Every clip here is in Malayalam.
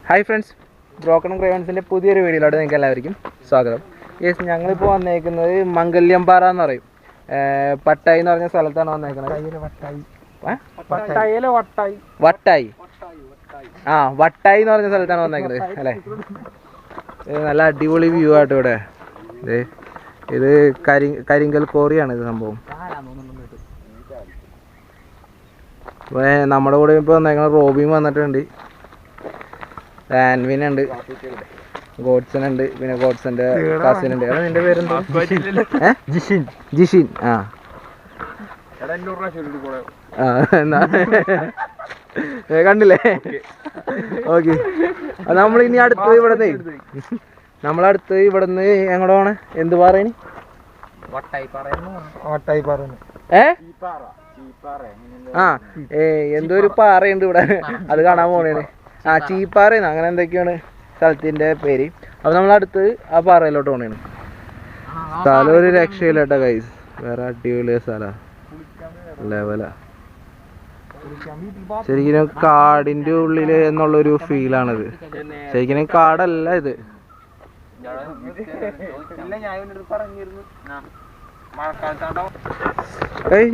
ഹായ് ഫ്രണ്ട്സ്, ബ്രോക്കൺ ക്രയോൺസിൻ്റെ പുതിയൊരു വീഡിയോയിലോട്ട് നിങ്ങൾക്ക് എല്ലാവർക്കും സ്വാഗതം. യെസ്, ഞങ്ങളിപ്പോൾ വന്നേക്കുന്നത് മംഗല്യംപാറ എന്ന് പറയും, പട്ടായി എന്ന് പറഞ്ഞ സ്ഥലത്താണ് വന്നേക്കുന്നത്. വട്ടായി വട്ടായി എന്ന് പറഞ്ഞ സ്ഥലത്താണ് വന്നേക്കുന്നത് അല്ലേ. നല്ല അടിപൊളി വ്യൂ ആട്ടോ ഇവിടെ. ഇത് കരിങ്കൽ കോറിയാണ് ഇത് സംഭവം. നമ്മുടെ കൂടെ ഇപ്പോൾ വന്നേക്കണ റോബിയും വന്നിട്ടുണ്ട്, ആൻവിനുണ്ട്, ഗോഡ്സൺ ഉണ്ട്, പിന്നെ ഗോഡ്സന്റെ കസിൻ ഉണ്ട്. അതാ നിന്റെ പേരെന്താ? ജിഷിൻ. കണ്ടില്ലേ? ഓക്കെ, നമ്മളിനി അടുത്തത് ഇവിടുന്ന് എങ്ങോട്ട് പോണേ? എന്ത് പറയണി? എന്തോ ഒരു പാറയുണ്ട് ഇവിടെ, അത് കാണാൻ പോണേണ്. ചീപ്പാറയെന്ന് അങ്ങനെ എന്തൊക്കെയാണ് സ്ഥലത്തിന്റെ പേര്. അപ്പൊ നമ്മളടുത്ത് ആ പാറയിലോട്ട് പോണേണ്. സ്ഥലം ഒരു രക്ഷയില്ലട്ടോ ഗൈസ്, വേറെ അടിപൊളിയ സ്ഥല, ലെവല. ശരിക്കും കാടിന്റെ ഉള്ളില് എന്നുള്ളൊരു ഫീലാണിത്. ശരിക്കും കാടല്ല ഇത്.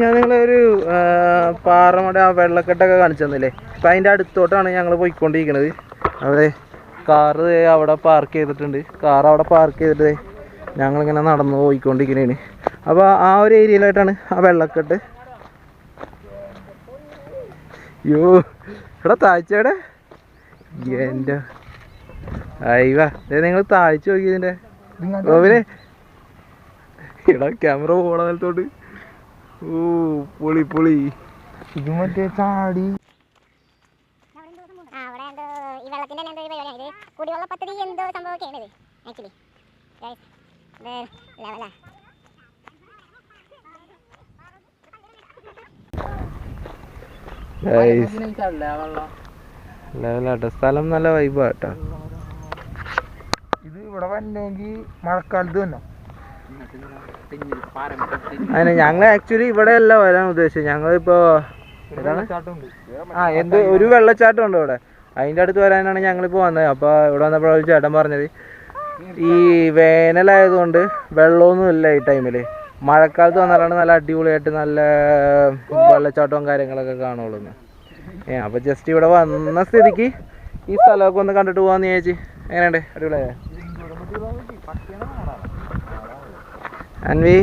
ഞാൻ നിങ്ങളെ ഒരു പാറമട ആ വെള്ളക്കെട്ടൊക്കെ കാണിച്ചു തന്നില്ലേ? അപ്പൊ അതിന്റെ അടുത്തോട്ടാണ് ഞങ്ങൾ പോയിക്കൊണ്ടിരിക്കുന്നത്. അവിടെ കാറ് അവിടെ പാർക്ക് ചെയ്തിട്ടുണ്ട്. കാർ അവിടെ പാർക്ക് ചെയ്തിട്ട് ഞങ്ങളിങ്ങനെ നടന്നു പോയിക്കൊണ്ടിരിക്കുന്നതാണ്. അപ്പോൾ ആ ഒരു ഏരിയയിലായിട്ടാണ് ആ വെള്ളക്കെട്ട്. യോ, ഇവിടെ താഴ്ചയുടെ എൻ്റെ അയ്യ, നിങ്ങൾ താഴ്ച നോക്കി ഇതിൻ്റെ ഓവിനെ. ഇടാ ക്യാമറ പോണ സ്ഥലത്തോട്ട്. ഓ, പൊളി. ഇത് മറ്റേ ചാടി കുടിവെള്ള പദ്ധതി എന്തോ സംഭവമൊക്കെയാണ് ആക്ച്വലി. ലെവലാട്ടോ, സ്ഥലം നല്ല വൈബാട്ടോ. ഇത് ഇവിടെ വന്നെങ്കിൽ മഴക്കാലത്ത് തന്നെ. അതിന് ഞങ്ങൾ ആക്ച്വലി ഇവിടെ അല്ല വരാൻ ഉദ്ദേശിച്ചത്. ഞങ്ങളിപ്പോ ഒരു വെള്ളച്ചാട്ടം ഉണ്ട് ഇവിടെ, അതിൻ്റെ അടുത്ത് വരാനാണ് ഞങ്ങളിപ്പോൾ വന്നത്. അപ്പോൾ ഇവിടെ വന്നപ്പോൾ ഒരു ചേട്ടൻ പറഞ്ഞത് ഈ വേനലായതുകൊണ്ട് വെള്ളമൊന്നും ഇല്ല ഈ ടൈമിൽ, മഴക്കാലത്ത് വന്നാലാണ് നല്ല അടിപൊളിയായിട്ട് നല്ല വെള്ളച്ചാട്ടവും കാര്യങ്ങളൊക്കെ കാണുള്ളൂ. അപ്പോൾ ജസ്റ്റ് ഇവിടെ വന്ന സ്ഥിതിക്ക് ഈ സ്ഥലമൊക്കെ ഒന്ന് കണ്ടിട്ട് പോകാമെന്ന് ചോദിച്ചു. എങ്ങനെയുണ്ട്? അടിപൊളിയായ അൻവി?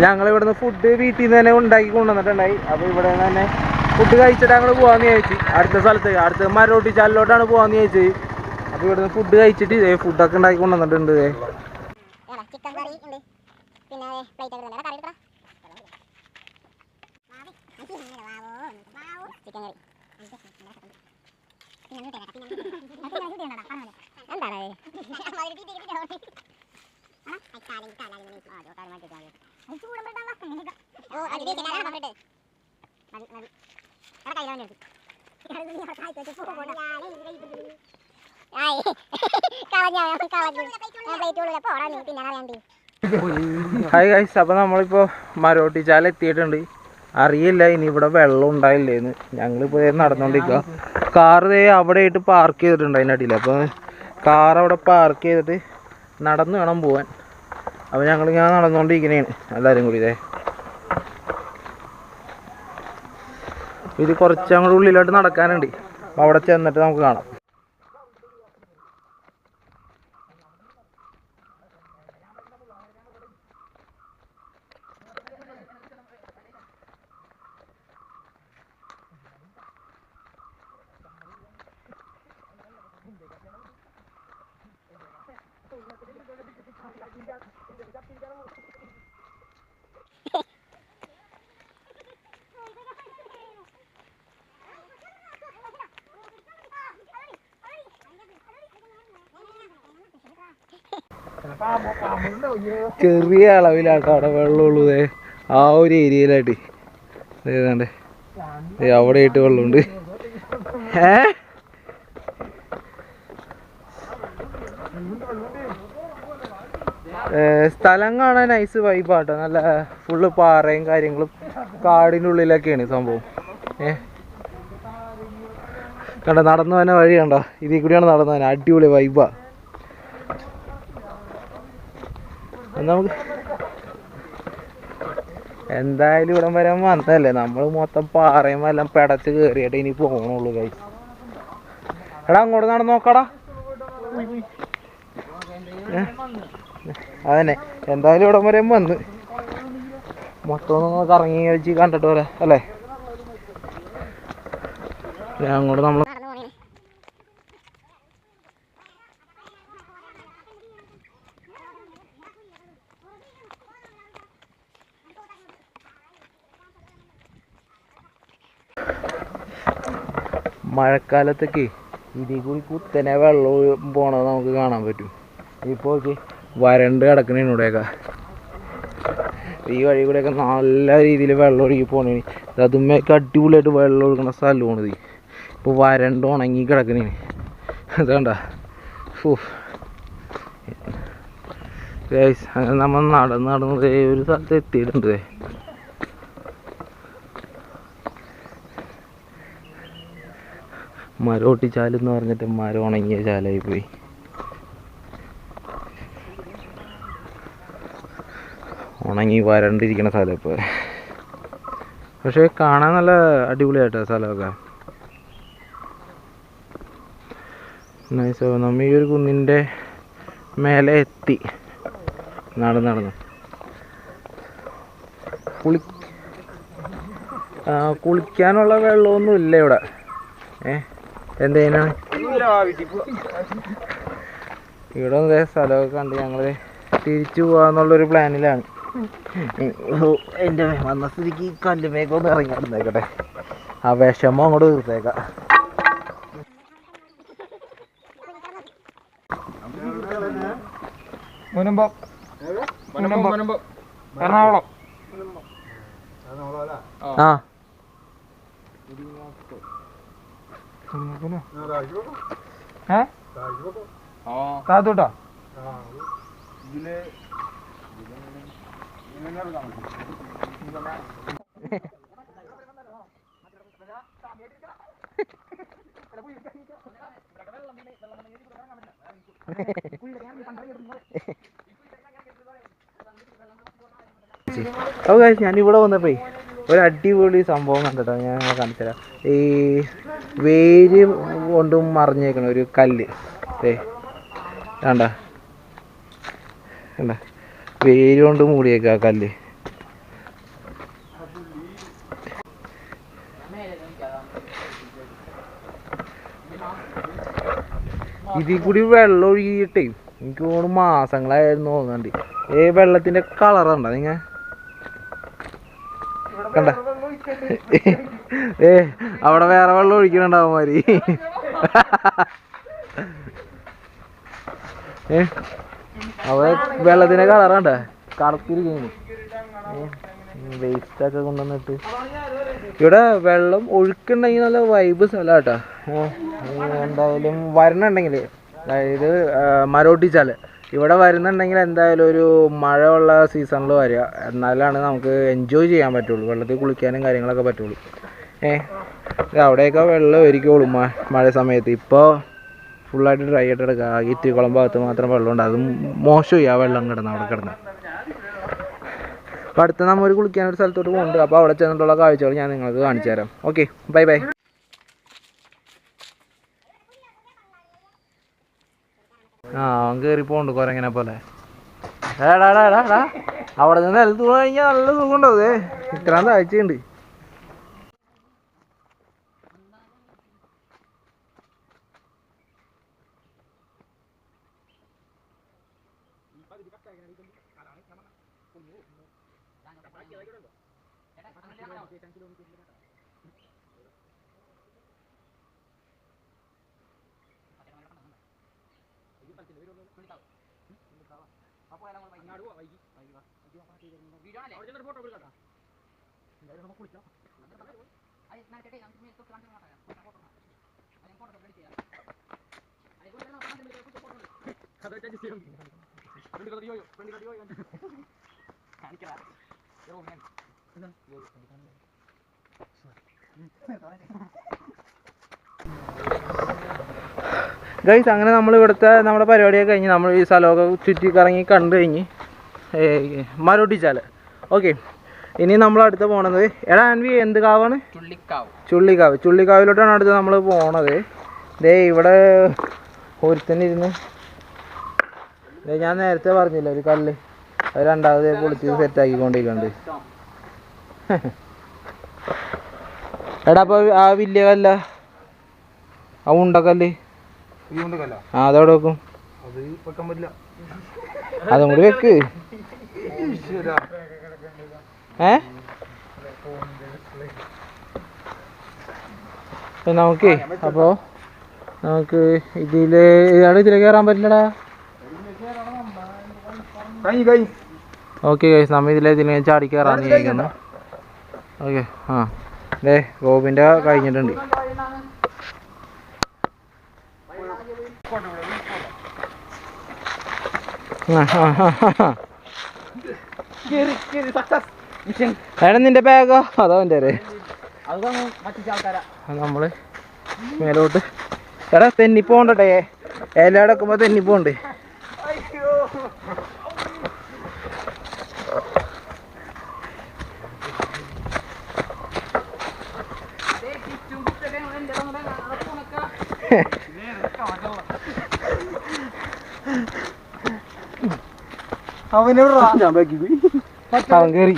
ഞങ്ങൾ ഇവിടുന്ന് ഫുഡ് വീട്ടിൽ നിന്ന് തന്നെ ഉണ്ടാക്കി കൊണ്ടുവന്നിട്ടുണ്ടായി. അപ്പോൾ ഇവിടെ നിന്ന് തന്നെ ഫുഡ് കഴിച്ചിട്ട് ഞങ്ങൾ പോകാമെന്ന് ചോദിച്ചു. അടുത്ത സ്ഥലത്ത് അടുത്ത മരോട്ടി ചാലിലോട്ടാണ് പോകാമെന്ന് ചോദിച്ചത്. അപ്പോൾ ഇവിടുന്ന് ഫുഡ് കഴിച്ചിട്ട് ഫുഡൊക്കെ ഉണ്ടാക്കി കൊണ്ടുവന്നിട്ടുണ്ട്. ചിക്കൻ കറി ഉണ്ട്, പിന്നെ പ്ലേറ്റ് ഒക്കെ കറി എടുക്കാം. ചിക്കൻ കറി ഹായ് ഗൈസ്, അപ്പോൾ നമ്മളിപ്പോൾ മരോട്ടിച്ചാൽ എത്തിയിട്ടുണ്ട്. അറിയില്ല ഇനി ഇവിടെ വെള്ളം ഉണ്ടായില്ലേന്ന്. ഞങ്ങളിപ്പോൾ നടന്നുകൊണ്ടിരിക്കുക. കാറ് അവിടെ ആയിട്ട് പാർക്ക് ചെയ്തിട്ടുണ്ട് അതിൻ്റെ അടിയിൽ. അപ്പോൾ കാർ അവിടെ പാർക്ക് ചെയ്തിട്ട് നടന്നു വേണം പോവാൻ. അപ്പോൾ ഞങ്ങളിങ്ങനെ നടന്നുകൊണ്ടിരിക്കുന്നതാണ് എല്ലാവരും കൂടി. ഇത് കുറച്ച് അങ്ങോട്ട് ഉള്ളിലോട്ട് നടക്കാനുണ്ട്. അപ്പോൾ അവിടെ ചെന്നിട്ട് നമുക്ക് കാണാം. ചെറിയ അളവിലാട്ടോ അവിടെ വെള്ളമുള്ളൂ. ആ ഒരു ഏരിയയിലായിട്ട് ഏതാണ്ട് അവിടെ ആയിട്ട് വെള്ളമുണ്ട്. സ്ഥലം കാണാൻ നൈസ് വൈബാട്ടോ. നല്ല ഫുള്ള് പാറയും കാര്യങ്ങളും കാടിൻ്റെ ഉള്ളിലൊക്കെയാണ് സംഭവം. കണ്ടോ നടന്നു തന്നെ വഴി കണ്ടോ, ഇതിൽ കൂടിയാണ് നടന്നു തന്നെ. അടിപൊളി വൈബാ. നമുക്ക് എന്തായാലും ഇവിടം വരെ വന്നതല്ലേ, നമ്മൾ മൊത്തം പാറയും എല്ലാം പെടച്ച് കയറിയിട്ട് ഇനി പോകണുള്ളൂ ഗൈസ്. എടാ അങ്ങോട്ട് നടന്ന് നോക്കടാ. അതന്നെ എന്തായാലും ഇവിടം വരെ വന്ന് മൊത്തം ഒന്ന് കറങ്ങി കഴിച്ച് കണ്ടിട്ട് വരാം അല്ലേ. അങ്ങോട്ട് നമ്മൾ മഴക്കാലത്തൊക്കെ ഇതിൽ കൂടി കുത്തനെ വെള്ളം പോണത് നമുക്ക് കാണാൻ പറ്റും. ഇപ്പോൾ വരണ്ട് കിടക്കണേന് ഇവിടെയൊക്കെ. ഈ വഴി കൂടെയൊക്കെ നല്ല രീതിയിൽ വെള്ളം ഒഴുകി പോണേ. അതുമ്മയൊക്കെ അടിപൊളിയായിട്ട് വെള്ളം ഒഴുകണ സ്ഥലമാണിത്. ഇപ്പോൾ വരണ്ട് ഉണങ്ങി കിടക്കണേ. അതുകൊണ്ട ഗൈസ് അങ്ങനെ നമ്മൾ നടന്നത് ഒരു സ്ഥലത്ത് എത്തിയിട്ടുണ്ട്. മരം ഒട്ടിച്ചാലെന്ന് പറഞ്ഞിട്ട് മരം ഉണങ്ങിയ ചാലായി പോയി. ഉണങ്ങി വരണ്ടിരിക്കണ സ്ഥലം ഇപ്പോൾ. പക്ഷേ കാണാൻ നല്ല അടിപൊളിയായിട്ടാണ് സ്ഥലമൊക്കെ. നൈസ്. നമ്മ ഈ ഒരു കുന്നിൻ്റെ മേലെ എത്തി നടന്ന് കുളിക്കാനുള്ള വെള്ളമൊന്നും ഇല്ല ഇവിടെ. എന്തേനാണ് ഇവിടെ ഒന്നേ സ്ഥലമൊക്കെ കണ്ട് ഞങ്ങൾ തിരിച്ചു പോകാന്നുള്ളൊരു പ്ലാനിലാണ്. എൻ്റെ വന്ന സ്ഥിതിക്ക് കല്ലുമേക്ക് ഒന്ന് ഇറങ്ങി നടന്നേക്കട്ടെ. ആ വിഷമം അങ്ങോട്ട് തീർത്തേക്കാം. എറണാകുളം. ആ താത്തോട്ടാ ഓ ഗൈസ് ഞാനിവിടെ വന്നപ്പോഴേ ഒരു അടിപൊളി സംഭവം കണ്ടിട്ടോ. ഞാൻ കാണിച്ചു തരാം. ഈ വേര് കൊണ്ടും മറിഞ്ഞേക്കണ ഒരു കല്ല് കണ്ട കണ്ട വേര് കൊണ്ട് മൂടിയേക്ക കല്ല്. ഇതിൽ കൂടി വെള്ളം ഒഴുകിയിട്ടേ എനിക്ക് തോന്നുന്നു മാസങ്ങളായിരുന്നു തോന്നുന്നുണ്ട്. വെള്ളത്തിന്റെ കളറുണ്ടോ നിങ്ങ കണ്ട? അവിടെ വേറെ വെള്ളം ഒഴിക്കണുണ്ടാവും മാതിരി. അവിടെ വെള്ളത്തിന്റെ കളറുണ്ട കറുത്തിരിക്കുന്നു. വേസ്റ്റൊക്കെ കൊണ്ടുവന്നിട്ട് ഇവിടെ വെള്ളം ഒഴുക്കുണ്ടെങ്കിൽ നല്ല വൈബ് സ്ഥലമാട്ടാ. എന്തായാലും വരണുണ്ടെങ്കിൽ, അതായത് മരോട്ടിച്ചാല് ഇവിടെ വരുന്നുണ്ടെങ്കിൽ എന്തായാലും ഒരു മഴയുള്ള സീസണിൽ വരിക. എന്നാലാണ് നമുക്ക് എൻജോയ് ചെയ്യാൻ പറ്റുള്ളൂ, വെള്ളത്തിൽ കുളിക്കാനും കാര്യങ്ങളൊക്കെ പറ്റുള്ളൂ. അവിടെയൊക്കെ വെള്ളം ഒരിക്കോളും മഴ സമയത്ത്. ഇപ്പോൾ ഫുള്ളായിട്ട് ഡ്രൈ ആയിട്ട് കിടക്കുക. ഇത്തിരിക്കുളം ഭാഗത്ത് മാത്രം വെള്ളമുണ്ട്. അതും മോശമായി ആ വെള്ളം കിടന്ന് അവിടെ കിടന്ന്. അപ്പോൾ അടുത്ത് നമ്മൾ കുളിക്കാനൊരു സ്ഥലത്തോട്ട് പോകുന്നുണ്ട്. അപ്പോൾ അവിടെ ചെന്നിട്ടുള്ള കാഴ്ചകൾ ഞാൻ നിങ്ങൾക്ക് കാണിച്ചു തരാം. Okay, bye bye. അവൻ കയറി പോകുന്നുണ്ട് കുരങ്ങനെ പോലെ. അവിടെ നിന്ന് നിലത്ത് കഴിഞ്ഞാൽ നല്ല സുഖം ഉണ്ടാവേ. ഇത്രയും താഴ്ചയുണ്ട്. ഗൈസ് അങ്ങനെ നമ്മൾ ഇവിടുത്തെ നമ്മുടെ പരിപാടിയൊക്കെ കഴിഞ്ഞ് നമ്മൾ ഈ സ്ഥലമൊക്കെ ചുറ്റി കറങ്ങി കണ്ടു കഴിഞ്ഞ് മരോട്ടിച്ചാൽ ഓക്കെ. ഇനി നമ്മൾ അടുത്ത് പോണത് എടാ അൻവി എന്ത് കാവാണ്? ചുള്ളിക്കാവിലോട്ടാണ് അടുത്ത് നമ്മൾ പോണത്. ദേ ഇവിടെ ഒരുത്തനിരുന്ന് ഞാൻ നേരത്തെ പറഞ്ഞില്ല ഒരു കല്ല് അത് രണ്ടാമത് പൊളിച്ച് സെറ്റാക്കിക്കൊണ്ടിരിക്കുന്നുണ്ട്. എടാ അപ്പോൾ ആ വലിയ കല്ല ആ ഉണ്ടക്കല്ല് ആ അതവിടെ വെക്കും. അതും കൂടി വെക്ക്. നമുക്ക് അപ്പോൾ നമുക്ക് ഇതിലേക്ക് കയറാൻ പറ്റില്ലടാ. ഓക്കെ ഗൈസ് നമ്മൾ ഇതിലേക്ക് ചാടി കയറാന്ന് വിചാരിക്കുന്നു. ഓക്കെ ആ ദേ ഗോപിൻ്റെ കഴിഞ്ഞിട്ടുണ്ട്. എടാ നിന്റെ ബാഗോ അതോ എൻ്റെ നമ്മള് മേലോട്ട് എടാ തെന്നിപ്പോണ്ടേ ഇല അടക്കുമ്പോ തെന്നിപ്പോണ്ട്. അവൻ കയറി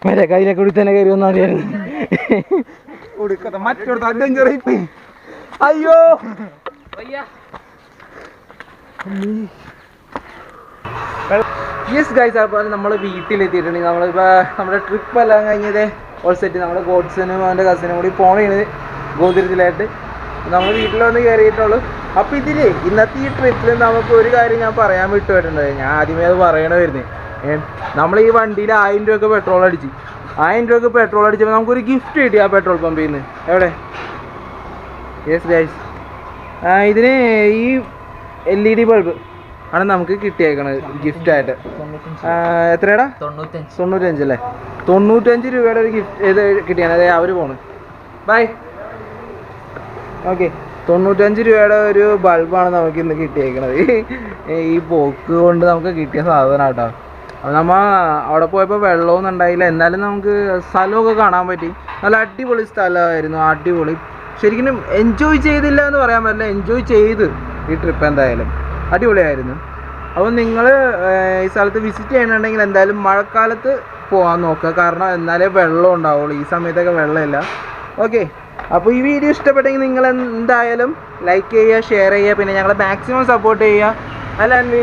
മറ്റേ കയ്യിലെ കൂടി തന്നെ കയറി വന്നാൽ മതിയായിരുന്നു. അയ്യോ യെസ് ഗൈസ് അപ്പോൾ നമ്മൾ വീട്ടിലെത്തിയിട്ടുണ്ടെങ്കിൽ നമ്മളിപ്പോൾ നമ്മുടെ ട്രിപ്പ് എല്ലാം കഴിഞ്ഞത് ഓൾ സെറ്റ് നമ്മുടെ ഗോഡ്സനും അവൻ്റെ കസിനും കൂടി പോണേണ് ഗോതിരത്തിലായിട്ട് നമ്മൾ വീട്ടിൽ വന്ന് കയറിയിട്ടുള്ളൂ. അപ്പോൾ ഇന്നത്തെ ഈ ട്രിപ്പിൽ നമുക്ക് ഒരു കാര്യം ഞാൻ പറയാൻ വിട്ടുപോയിട്ടുണ്ട്. ഞാൻ ആദ്യമേ അത് പറയണമായിരുന്നു. നമ്മൾ ഈ വണ്ടിയിൽ 1000 രൂപയ്ക്ക് പെട്രോൾ അടിച്ച് 1000 രൂപയ്ക്ക് പെട്രോൾ അടിച്ചപ്പോൾ നമുക്കൊരു ഗിഫ്റ്റ് കിട്ടി ആ പെട്രോൾ പമ്പിൽ നിന്ന്. എവിടെ യെസ് ഗൈസ് ഇതിന് ഈ LED ബൾബ് ആണ് നമുക്ക് കിട്ടിയേക്കണത് ഗിഫ്റ്റായിട്ട്. എത്രയാടാ? 95 അല്ലേ? 95 രൂപയുടെ ഒരു ഗിഫ്റ്റ് ഇത് കിട്ടിയാണ്. അതെ അവർ പോണ് ബൈ. ഓക്കെ 95 രൂപയുടെ ഒരു ബൾബാണ് നമുക്ക് ഇന്ന് കിട്ടിയേക്കണത്. ഈ പോക്ക് കൊണ്ട് നമുക്ക് കിട്ടിയ സാധനം കേട്ടോ. അപ്പോൾ നമ്മൾ അവിടെ പോയപ്പോൾ വെള്ളമൊന്നും ഉണ്ടായില്ല. എന്നാലും നമുക്ക് സ്ഥലമൊക്കെ കാണാൻ പറ്റി. നല്ല അടിപൊളി സ്ഥലമായിരുന്നു. അടിപൊളി ശരിക്കും എൻജോയ് ചെയ്തില്ല എന്ന് പറയാൻ പറ്റില്ല. എൻജോയ് ചെയ്ത് ഈ ട്രിപ്പ് എന്തായാലും അടിപൊളിയായിരുന്നു. അപ്പോൾ നിങ്ങൾ ഈ സ്ഥലത്ത് വിസിറ്റ് ചെയ്യണമെന്നുണ്ടെങ്കിൽ എന്തായാലും മഴക്കാലത്ത് പോകാൻ നോക്കുക. കാരണം എന്നാലേ വെള്ളം ഉണ്ടാവുള്ളൂ. ഈ സമയത്തൊക്കെ വെള്ളമില്ല. ഓക്കെ അപ്പോൾ ഈ വീഡിയോ ഇഷ്ടപ്പെട്ടെങ്കിൽ നിങ്ങൾ എന്തായാലും ലൈക്ക് ചെയ്യുക, ഷെയർ ചെയ്യുക, പിന്നെ ഞങ്ങളെ മാക്സിമം സപ്പോർട്ട് ചെയ്യുക. അല്ല അൻവി?